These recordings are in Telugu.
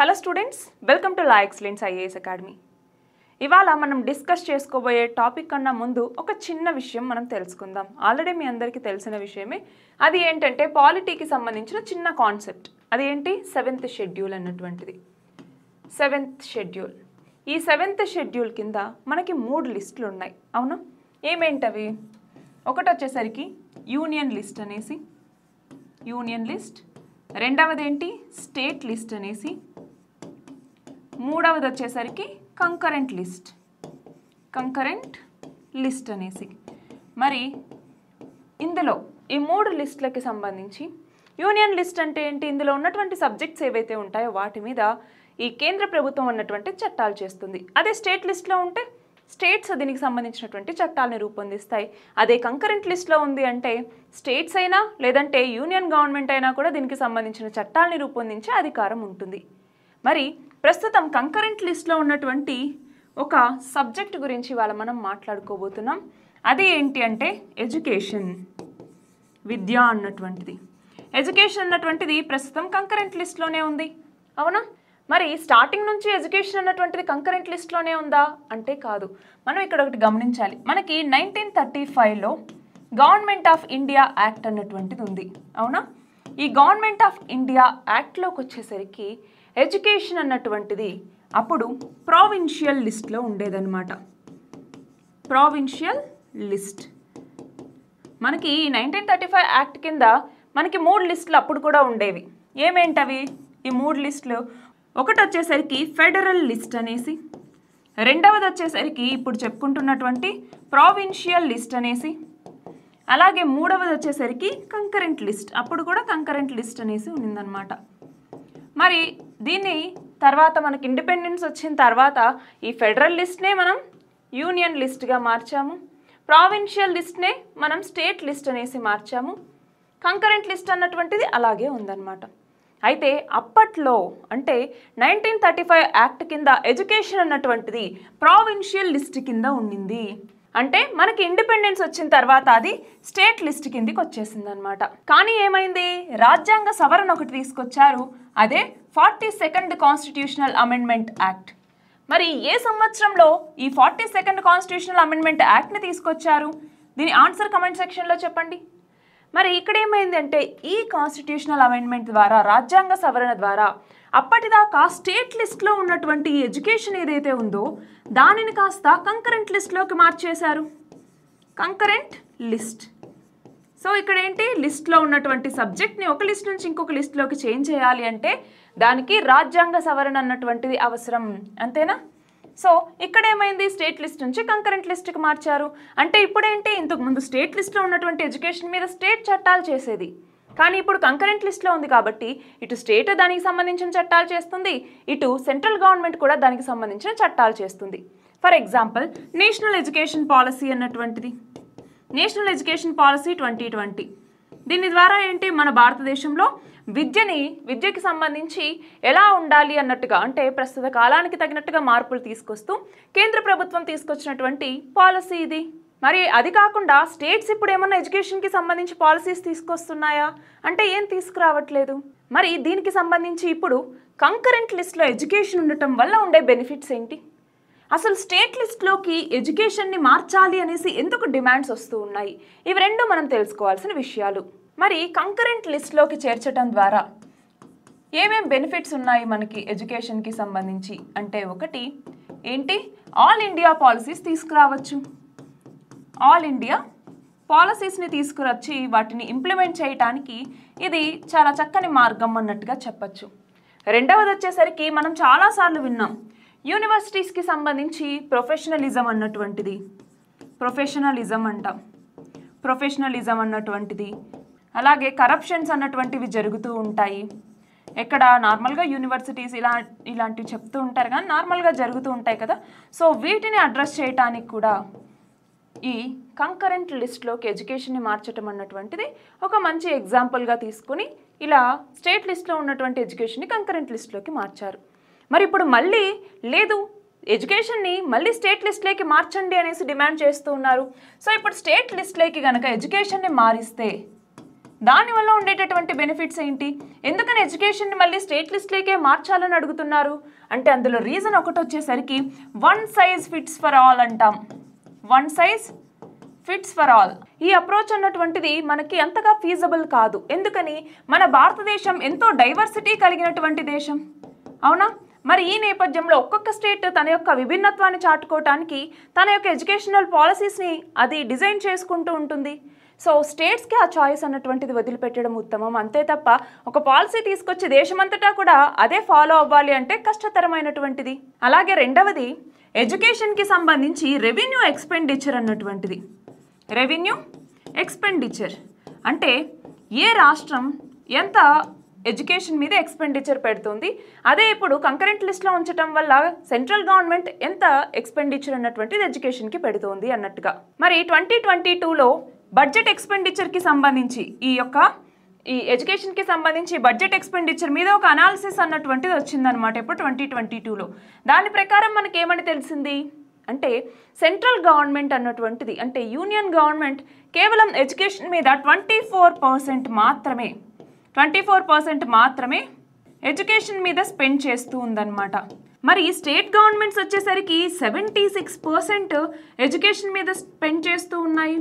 Hello students, welcome to law excellence IAS academy. ఇవాళ మనం డిస్కస్ చేసుకోబోయే టాపిక్ కన్నా ముందు ఒక చిన్న విషయం మనం తెలుసుకుందాం. ఆల్రెడీ మీ అందరికీ తెలిసిన విషయమే. అది ఏంటంటే పాలిటీకి సంబంధించిన చిన్న కాన్సెప్ట్. అది ఏంటి? 7th షెడ్యూల్ అన్నటువంటిది. 7th schedule. ఈ 7th షెడ్యూల్ కింద మనకి 3 లిస్టులు ఉన్నాయి, అవునా? ఏమేంటవి? ఒకటి వచ్చేసరికి యూనియన్ లిస్ట్ అనేసి, యూనియన్ లిస్ట్. రెండవది ఏంటి? స్టేట్ లిస్ట్ అనేసి. మూడవది వచ్చేసరికి కంకరెంట్ లిస్ట్, కంకరెంట్ లిస్ట్ అనేసి. మరి ఇందులో ఈ 3 లిస్టులకి సంబంధించి యూనియన్ లిస్ట్ అంటే ఏంటి? ఇందులో ఉన్నటువంటి సబ్జెక్ట్స్ ఏవైతే ఉంటాయో వాటి మీద ఈ కేంద్ర ప్రభుత్వం అన్నటువంటి చట్టాలు చేస్తుంది. అదే స్టేట్ లిస్ట్లో ఉంటే స్టేట్స్ దీనికి సంబంధించినటువంటి చట్టాలని రూపొందిస్తాయి. అదే కంకరెంట్ లిస్ట్లో ఉంది అంటే స్టేట్స్ అయినా లేదంటే యూనియన్ గవర్నమెంట్ అయినా కూడా దీనికి సంబంధించిన చట్టాలని రూపొందించే అధికారం ఉంటుంది. మరి ప్రస్తుతం కంకరెంట్ లిస్ట్లో ఉన్నటువంటి ఒక సబ్జెక్ట్ గురించి ఇవాళ మనం మాట్లాడుకోబోతున్నాం. అది ఏంటి అంటే ఎడ్యుకేషన్, విద్య అన్నటువంటిది. ఎడ్యుకేషన్ అన్నటువంటిది ప్రస్తుతం కంకరెంట్ లిస్ట్లోనే ఉంది, అవునా? మరి స్టార్టింగ్ నుంచి ఎడ్యుకేషన్ అన్నటువంటిది కంకరెంట్ లిస్ట్లోనే ఉందా అంటే కాదు. మనం ఇక్కడ ఒకటి గమనించాలి. మనకి 1935లో గవర్నమెంట్ ఆఫ్ ఇండియా యాక్ట్ అన్నటువంటిది ఉంది, అవునా? ఈ గవర్నమెంట్ ఆఫ్ ఇండియా యాక్ట్లోకి వచ్చేసరికి ఎడ్యుకేషన్ అన్నటువంటిది అప్పుడు ప్రావిన్షియల్ లిస్ట్లో ఉండేదన్నమాట. Provincial list. మనకి ఈ 1935 యాక్ట్ కింద మనకి 3 లిస్టులు అప్పుడు కూడా ఉండేవి. ఏమేంటవి ఈ 3 లిస్టులు? ఒకటి వచ్చేసరికి ఫెడరల్ లిస్ట్ అనేసి, రెండవది వచ్చేసరికి ఇప్పుడు చెప్పుకుంటున్నటువంటి ప్రావిన్షియల్ లిస్ట్ అనేసి, అలాగే మూడవది వచ్చేసరికి కంకరెంట్ లిస్ట్. అప్పుడు కూడా కంకరెంట్ లిస్ట్ అనేసి ఉందన్నమాట. మరి దీన్ని తర్వాత మనకి ఇండిపెండెన్స్ వచ్చిన తర్వాత ఈ ఫెడరల్ లిస్ట్నే మనం యూనియన్ లిస్ట్గా మార్చాము, ప్రావిన్షియల్ లిస్ట్నే మనం స్టేట్ లిస్ట్ అనేసి మార్చాము, కంకరెంట్ లిస్ట్ అన్నటువంటిది అలాగే ఉందన్నమాట. అయితే అప్పట్లో అంటే 1935 యాక్ట్ కింద ఎడ్యుకేషన్ అన్నటువంటిది ప్రావిన్షియల్ లిస్ట్ కింద ఉండింది. అంటే మనకి ఇండిపెండెన్స్ వచ్చిన తర్వాత అది స్టేట్ లిస్ట్ కిందికి వచ్చేసింది అనమాట. కానీ ఏమైంది? రాజ్యాంగ సవరణ ఒకటి తీసుకొచ్చారు. అదే 42nd కాన్స్టిట్యూషనల్ అమెండ్మెంట్ యాక్ట్. మరి ఏ సంవత్సరంలో ఈ 42nd కాన్స్టిట్యూషనల్ అమెండ్మెంట్ యాక్ట్ని తీసుకొచ్చారు? దీని ఆన్సర్ కమెంట్ సెక్షన్లో చెప్పండి. మరి ఇక్కడ ఏమైంది అంటే ఈ కాన్స్టిట్యూషనల్ అమెండ్మెంట్ ద్వారా, రాజ్యాంగ సవరణ ద్వారా అప్పటిదాకా స్టేట్ లిస్ట్లో ఉన్నటువంటి ఎడ్యుకేషన్ ఏదైతే ఉందో దానిని కాస్త కంకరెంట్ లిస్ట్లోకి మార్చేశారు. Concurrent list. సో ఇక్కడ ఏంటి? లిస్ట్లో ఉన్నటువంటి సబ్జెక్ట్ని ఒక లిస్ట్ నుంచి ఇంకొక లిస్ట్లోకి చేంజ్ చేయాలి అంటే దానికి రాజ్యాంగ సవరణ అన్నటువంటిది అవసరం, అంతేనా? సో ఇక్కడ ఏమైంది? స్టేట్ లిస్ట్ నుంచి కంకరెంట్ లిస్ట్కి మార్చారు. అంటే ఇప్పుడేంటి? ఇంతకుముందు స్టేట్ లిస్ట్లో ఉన్నటువంటి ఎడ్యుకేషన్ మీద స్టేట్ చట్టాలు చేసేది, కానీ ఇప్పుడు కంకరెంట్ లిస్ట్లో ఉంది కాబట్టి ఇటు స్టేట్ దానికి సంబంధించిన చట్టాలు చేస్తుంది, ఇటు సెంట్రల్ గవర్నమెంట్ కూడా దానికి సంబంధించిన చట్టాలు చేస్తుంది. For example national education policy అన్నటువంటిది, నేషనల్ ఎడ్యుకేషన్ పాలసీ 2020. దీని ద్వారా ఏంటి? మన భారతదేశంలో విద్యకి సంబంధించి ఎలా ఉండాలి అన్నట్టుగా, అంటే ప్రస్తుత కాలానికి తగినట్టుగా మార్పులు తీసుకొస్తూ కేంద్ర ప్రభుత్వం తీసుకొచ్చినటువంటి పాలసీ ఇది. మరి అది కాకుండా స్టేట్స్ ఇప్పుడు ఏమన్నా ఎడ్యుకేషన్కి సంబంధించి పాలసీస్ తీసుకొస్తున్నాయా అంటే ఏం తీసుకురావట్లేదు. మరి దీనికి సంబంధించి ఇప్పుడు కంకరెంట్ లిస్ట్లో ఎడ్యుకేషన్ ఉండటం వల్ల ఉండే బెనిఫిట్స్ ఏంటి? అసలు స్టేట్ లిస్ట్లోకి ఎడ్యుకేషన్ని మార్చాలి అనేసి ఎందుకు డిమాండ్స్ వస్తూ ఉన్నాయి? ఇవి రెండు మనం తెలుసుకోవాల్సిన విషయాలు. మరి కంకరెంట్ లిస్ట్లోకి చేర్చడం ద్వారా ఏమేం బెనిఫిట్స్ ఉన్నాయి మనకి ఎడ్యుకేషన్కి సంబంధించి అంటే, ఒకటి ఏంటి? ఆల్ ఇండియా పాలసీస్ తీసుకురావచ్చు. ఆల్ ఇండియా పాలసీస్ని తీసుకురొచ్చి వాటిని ఇంప్లిమెంట్ చేయడానికి ఇది చాలా చక్కని మార్గం అన్నట్టుగా చెప్పచ్చు. రెండవది వచ్చేసరికి మనం చాలాసార్లు విన్నాం, యూనివర్సిటీస్కి సంబంధించి ప్రొఫెషనలిజం అన్నటువంటిది, ప్రొఫెషనలిజం అంటాం, ప్రొఫెషనలిజం అన్నటువంటిది, అలాగే కరప్షన్స్ అన్నటువంటివి జరుగుతూ ఉంటాయి. ఎక్కడ నార్మల్గా యూనివర్సిటీస్ ఇలాంటివి చెప్తూ ఉంటారు కానీ నార్మల్గా జరుగుతూ ఉంటాయి కదా. సో వీటిని అడ్రస్ చేయడానికి కూడా ఈ కంకరెంట్ లిస్ట్లోకి ఎడ్యుకేషన్ని మార్చడం అన్నటువంటిది ఒక మంచి ఎగ్జాంపుల్గా తీసుకుని ఇలా స్టేట్ లిస్ట్లో ఉన్నటువంటి ఎడ్యుకేషన్ని కంకరెంట్ లిస్ట్లోకి మార్చారు. మరి ఇప్పుడు మళ్ళీ లేదు, ఎడ్యుకేషన్ని మళ్ళీ స్టేట్ లిస్ట్లోకి మార్చండి అనేసి డిమాండ్ చేస్తూ ఉన్నారు. సో ఇప్పుడు స్టేట్ లిస్ట్లోకి కనుక ఎడ్యుకేషన్ని మారిస్తే దానివల్ల ఉండేటటువంటి బెనిఫిట్స్ ఏంటి? ఎందుకని ఎడ్యుకేషన్ని మళ్ళీ స్టేట్ లిస్ట్లోకే మార్చాలని అడుగుతున్నారు అంటే అందులో రీజన్ ఒకటి వచ్చేసరికి one size fits for all అంటాం. One size fits for all. ఈ అప్రోచ్ అన్నటువంటిది మనకి అంతగా ఫీజబుల్ కాదు. ఎందుకని? మన భారతదేశం ఎంతో డైవర్సిటీ కలిగినటువంటి దేశం, అవునా? మరి ఈ నేపథ్యంలో ఒక్కొక్క స్టేట్ తన యొక్క విభిన్నత్వాన్ని చాటుకోవటానికి తన యొక్క ఎడ్యుకేషనల్ పాలసీస్ని అది డిజైన్ చేసుకుంటూ ఉంటుంది. సో స్టేట్స్కి ఆ చాయిస్ అన్నటువంటిది వదిలిపెట్టడం ఉత్తమం. అంతే తప్ప ఒక పాలసీ తీసుకొచ్చి దేశమంతటా కూడా అదే ఫాలో అవ్వాలి అంటే కష్టతరమైనటువంటిది. అలాగే రెండవది ఎడ్యుకేషన్కి సంబంధించి రెవెన్యూ ఎక్స్పెండిచర్ అన్నటువంటిది. రెవెన్యూ ఎక్స్పెండిచర్ అంటే ఏ రాష్ట్రం ఎంత ఎడ్యుకేషన్ మీద ఎక్స్పెండిచర్ పెడుతుంది, అదే ఇప్పుడు కంకరెంట్ లిస్ట్లో ఉంచడం వల్ల సెంట్రల్ గవర్నమెంట్ ఎంత ఎక్స్పెండిచర్ అన్నటువంటిది ఎడ్యుకేషన్కి పెడుతుంది అన్నట్టుగా. మరి 2022లో బడ్జెట్ ఎక్స్పెండిచర్కి సంబంధించి ఈ ఎడ్యుకేషన్కి సంబంధించి బడ్జెట్ ఎక్స్పెండిచర్ మీద ఒక అనాలిసిస్ అన్నటువంటిది వచ్చిందనమాట ఇప్పుడు 2022లో. దాని ప్రకారం మనకి ఏమని తెలిసింది అంటే సెంట్రల్ గవర్నమెంట్ అన్నటువంటిది అంటే యూనియన్ గవర్నమెంట్ కేవలం ఎడ్యుకేషన్ మీద 24% మాత్రమే ఎడ్యుకేషన్ మీద స్పెండ్ చేస్తూ ఉందన్నమాట. మరి స్టేట్ గవర్నమెంట్స్ వచ్చేసరికి 76% ఎడ్యుకేషన్ మీద స్పెండ్ చేస్తూ ఉన్నాయి.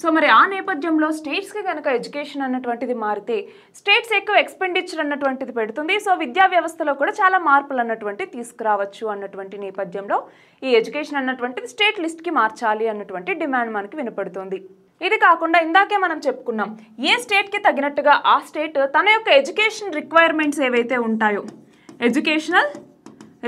సో మరి ఆ నేపథ్యంలో స్టేట్స్కి కనుక ఎడ్యుకేషన్ అన్నటువంటిది మారితే స్టేట్స్ ఎక్కువ ఎక్స్పెండిచర్ అన్నటువంటిది పెడుతుంది. సో విద్యా వ్యవస్థలో కూడా చాలా మార్పులు అన్నటువంటి తీసుకురావచ్చు అన్నటువంటి నేపథ్యంలో ఈ ఎడ్యుకేషన్ అన్నటువంటిది స్టేట్ లిస్ట్కి మార్చాలి అన్నటువంటి డిమాండ్ మనకి వినపడుతుంది. ఇది కాకుండా ఇందాకే మనం చెప్పుకున్నాం, ఏ స్టేట్కి తగినట్టుగా ఆ స్టేట్ తన యొక్క ఎడ్యుకేషన్ రిక్వైర్మెంట్స్ ఏవైతే ఉంటాయో ఎడ్యుకేషనల్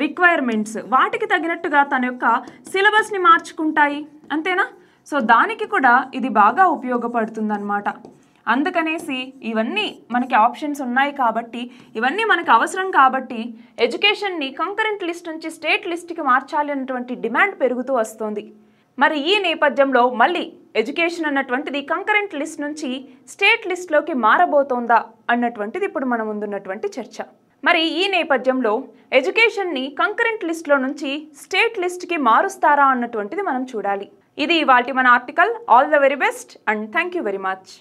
రిక్వైర్మెంట్స్ వాటికి తగినట్టుగా తన యొక్క సిలబస్ని మార్చుకుంటాయి, అంతేనా? సో దానికి కూడా ఇది బాగా ఉపయోగపడుతుందన్నమాట. అందుకనేసి ఇవన్నీ మనకి ఆప్షన్స్ ఉన్నాయి కాబట్టి, ఇవన్నీ మనకు అవసరం కాబట్టి ఎడ్యుకేషన్ని కంకరెంట్ లిస్ట్ నుంచి స్టేట్ లిస్ట్కి మార్చాలి అన్నటువంటి డిమాండ్ పెరుగుతూ వస్తుంది. మరి ఈ నేపథ్యంలో మళ్ళీ ఎడ్యుకేషన్ అన్నటువంటిది కంకరెంట్ లిస్ట్ నుంచి స్టేట్ లిస్ట్లోకి మారబోతోందా అన్నటువంటిది ఇప్పుడు మన ముందున్నటువంటి చర్చ. మరి ఈ నేపథ్యంలో ఎడ్యుకేషన్ని కంకరెంట్ లిస్ట్లో నుంచి స్టేట్ లిస్ట్కి మారుస్తారా అన్నటువంటిది మనం చూడాలి. ఇది ఇవాల్టి మన article. All the very best and thank you very much.